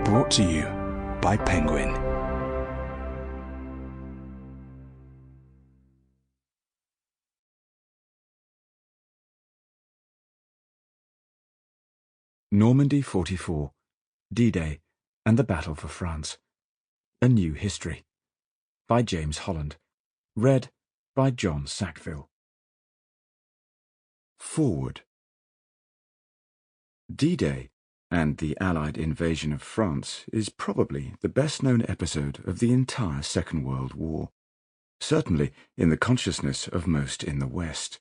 Brought to you by Penguin. Normandy 44, D-Day and the Battle for France. A New History. By James Holland. Read by John Sackville. Forward. D-Day and the Allied invasion of France is probably the best-known episode of the entire Second World War, certainly in the consciousness of most in the West.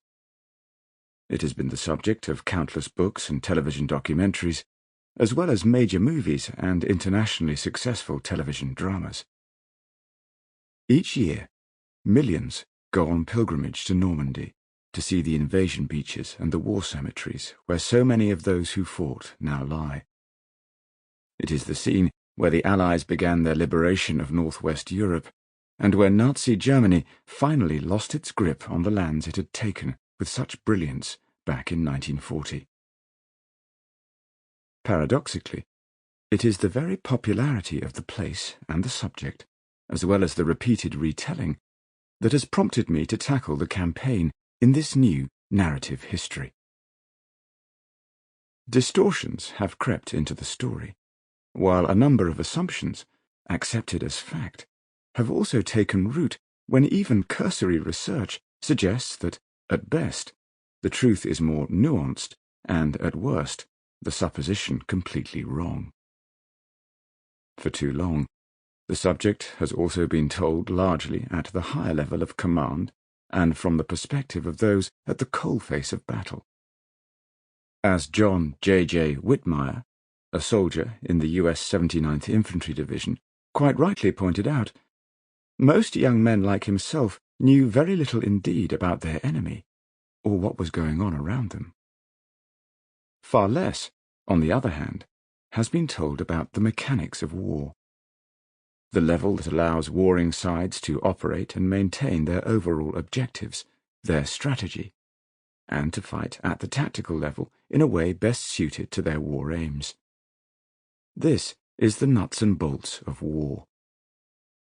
It has been the subject of countless books and television documentaries, as well as major movies and internationally successful television dramas. Each year, millions go on pilgrimage to Normandy to see the invasion beaches and the war cemeteries where so many of those who fought now lie. It is the scene where the Allies began their liberation of northwest Europe, and where Nazi Germany finally lost its grip on the lands it had taken with such brilliance back in 1940. Paradoxically, it is the very popularity of the place and the subject, as well as the repeated retelling, that has prompted me to tackle the campaign in this new narrative history. Distortions have crept into the story, while a number of assumptions, accepted as fact, have also taken root when even cursory research suggests that, at best, the truth is more nuanced and, at worst, the supposition completely wrong. For too long, the subject has also been told largely at the higher level of command and from the perspective of those at the coalface of battle. As John J.J. Whitmire, a soldier in the U.S. 79th Infantry Division, quite rightly pointed out, most young men like himself knew very little indeed about their enemy, or what was going on around them. Far less, on the other hand, has been told about the mechanics of war, the level that allows warring sides to operate and maintain their overall objectives, their strategy, and to fight at the tactical level in a way best suited to their war aims. This is the nuts and bolts of war.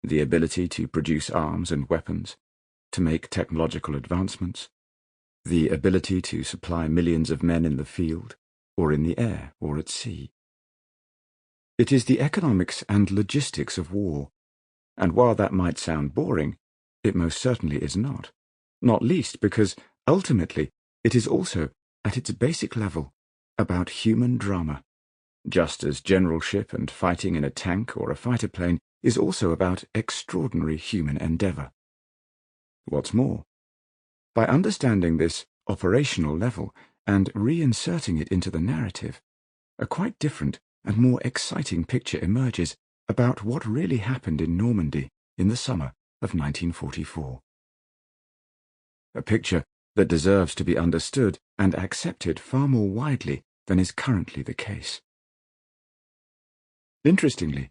The ability to produce arms and weapons, to make technological advancements, the ability to supply millions of men in the field, or in the air, or at sea. It is the economics and logistics of war, and while that might sound boring, it most certainly is not least because, ultimately, it is also, at its basic level, about human drama, just as generalship and fighting in a tank or a fighter plane is also about extraordinary human endeavour. What's more, by understanding this operational level and reinserting it into the narrative, a quite different and more exciting picture emerges about what really happened in Normandy in the summer of 1944. A picture that deserves to be understood and accepted far more widely than is currently the case. Interestingly,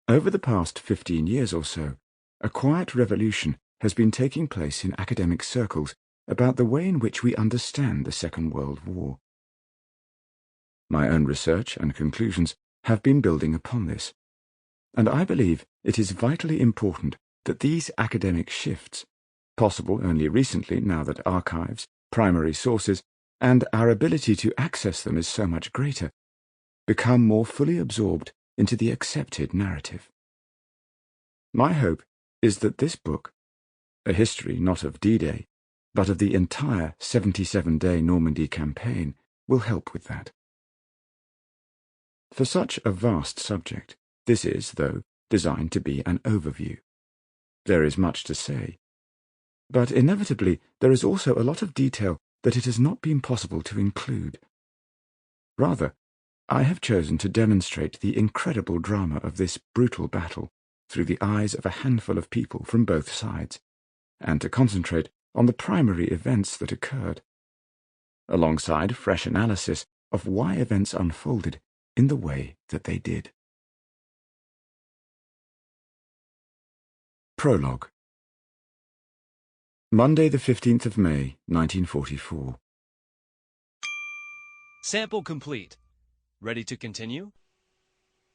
over the past 15 years or so, a quiet revolution has been taking place in academic circles about the way in which we understand the Second World War. My own research and conclusions have been building upon this, and I believe it is vitally important that these academic shifts, possible only recently now that archives, primary sources, and our ability to access them is so much greater, become more fully absorbed into the accepted narrative. My hope is that this book, a history not of D-Day, but of the entire 77-day Normandy campaign, will help with that. For such a vast subject, this is, though, designed to be an overview. There is much to say, but inevitably there is also a lot of detail that it has not been possible to include. Rather, I have chosen to demonstrate the incredible drama of this brutal battle through the eyes of a handful of people from both sides, and to concentrate on the primary events that occurred, alongside fresh analysis of why events unfolded in the way that they did. Prologue. Monday the 15th of May, 1944. Sample complete. Ready to continue?